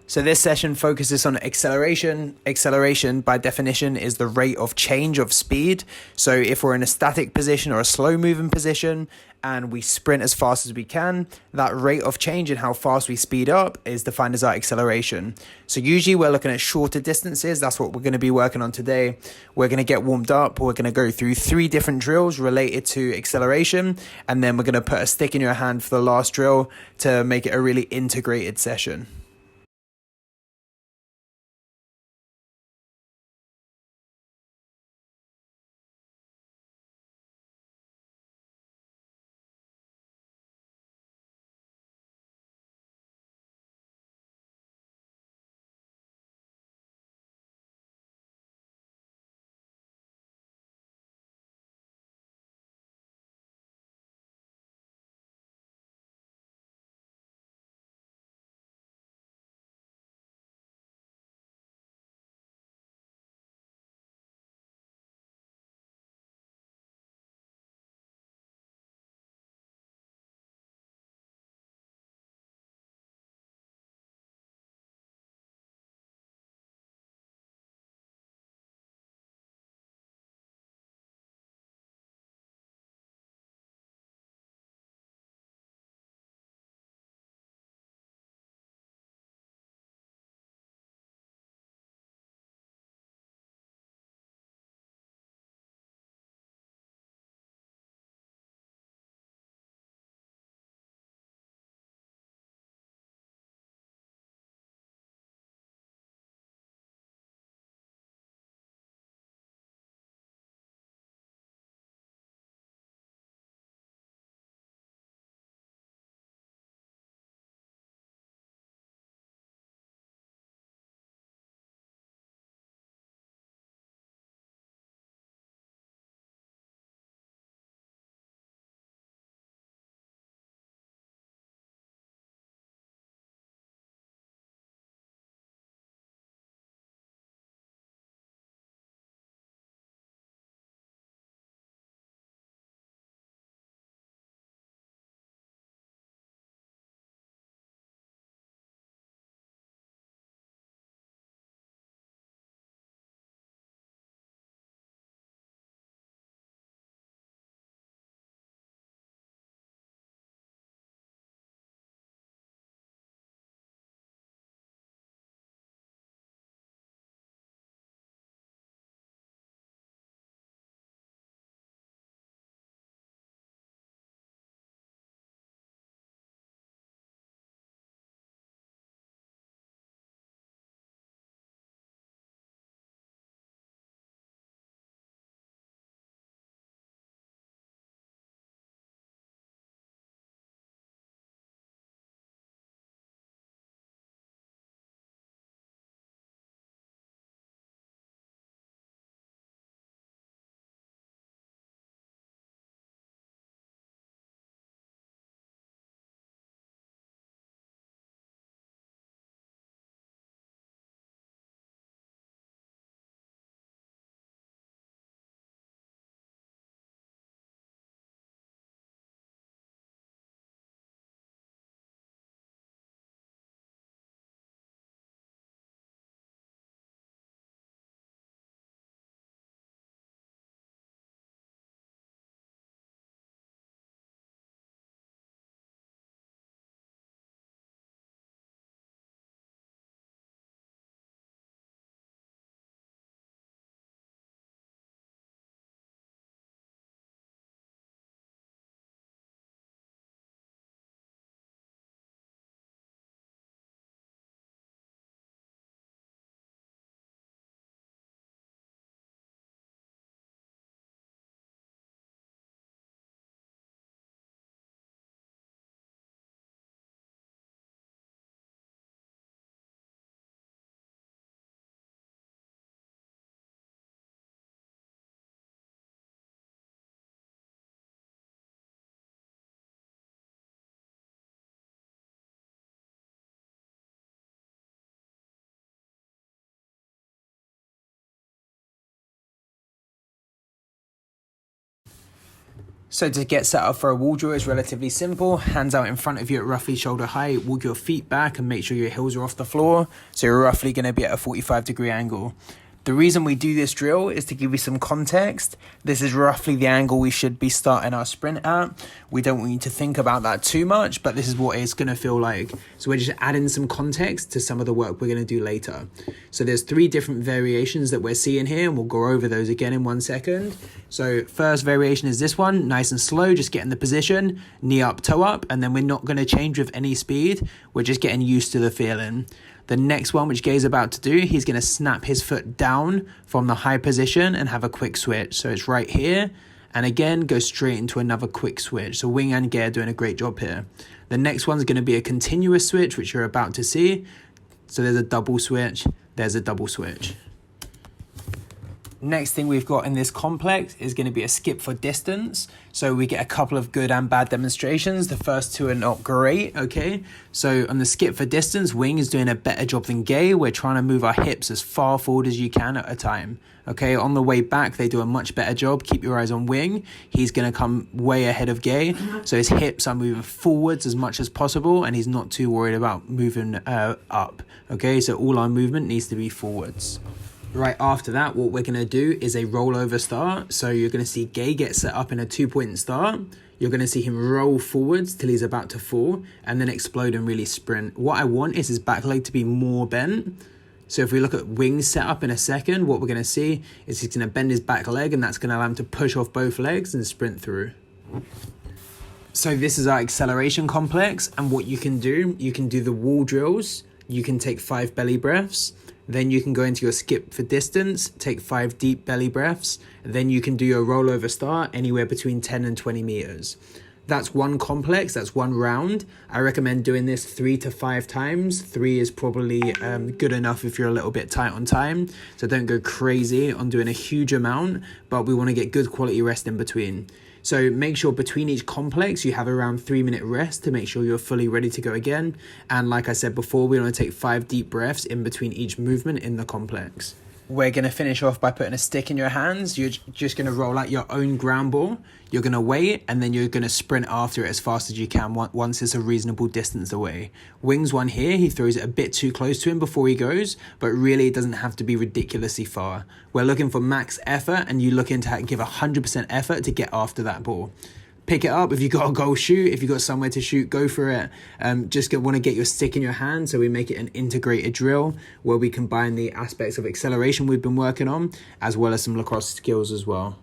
So this session focuses on acceleration. Acceleration, by definition, is the rate of change of speed. So if we're in a static position or a slow moving position and we sprint as fast as we can, that rate of change and how fast we speed up is defined as our acceleration. So usually we're looking at shorter distances. That's what we're going to be working on today. We're going to get warmed up. We're going to go through 3 different drills related to acceleration. And then we're going to put a stick in your hand for the last drill to make it a really integrated session. So to get set up for a wall drill is relatively simple. Hands out in front of you at roughly shoulder height, walk your feet back and make sure your heels are off the floor. So you're roughly going to be at a 45-degree angle. The reason we do this drill is to give you some context. This is roughly the angle we should be starting our sprint at. We don't want you to think about that too much, but this is what it's going to feel like. So we're just adding some context to some of the work we're going to do later. So there's 3 different variations that we're seeing here, and we'll go over those again in 1 second. So first variation is this one, nice and slow, just get in the position, knee up, toe up, and then we're not going to change with any speed. We're just getting used to the feeling. The next one, which Gay's about to do, he's going to snap his foot down from the high position and have a quick switch. So it's right here. And again, go straight into another quick switch. So Wing and Gay are doing a great job here. The next one's going to be a continuous switch, which you're about to see. So there's a double switch. There's a double switch. Next thing we've got in this complex is going to be a skip for distance. So we get a couple of good and bad demonstrations. The first 2 are not great, okay? So on the skip for distance, Wing is doing a better job than Gay. We're trying to move our hips as far forward as you can at a time, okay? On the way back, they do a much better job. Keep your eyes on Wing. He's going to come way ahead of Gay. So his hips are moving forwards as much as possible, and he's not too worried about moving up, okay? So all our movement needs to be forwards. Right after that, what we're going to do is a rollover start. So you're going to see Gay get set up in a 2-point start. You're going to see him roll forwards till he's about to fall and then explode and really sprint. What I want is his back leg to be more bent. So if we look at Wing's set up in a second, what we're going to see is he's going to bend his back leg, and that's going to allow him to push off both legs and sprint through. So this is our acceleration complex, and what you can do the wall drills. You can take 5 belly breaths. Then you can go into your skip for distance, take 5 deep belly breaths. Then you can do your rollover start anywhere between 10 and 20 meters. That's one complex, that's one round. I recommend doing this 3 to 5 times. 3 is probably good enough if you're a little bit tight on time. So don't go crazy on doing a huge amount, but we want to get good quality rest in between. So make sure between each complex you have around 3-minute rest to make sure you're fully ready to go again. And like I said before, we want to take 5 deep breaths in between each movement in the complex. We're going to finish off by putting a stick in your hands. You're just going to roll out your own ground ball. You're going to wait, and then you're going to sprint after it as fast as you can once it's a reasonable distance away. Wing's one here, he throws it a bit too close to him before he goes, but really it doesn't have to be ridiculously far. We're looking for max effort, and you're looking to give 100% effort to get after that ball. Pick it up. If you got a goal, shoot. If you got somewhere to shoot, go for it. Just want to get your stick in your hand, so we make it an integrated drill where we combine the aspects of acceleration we've been working on, as well as some lacrosse skills as well.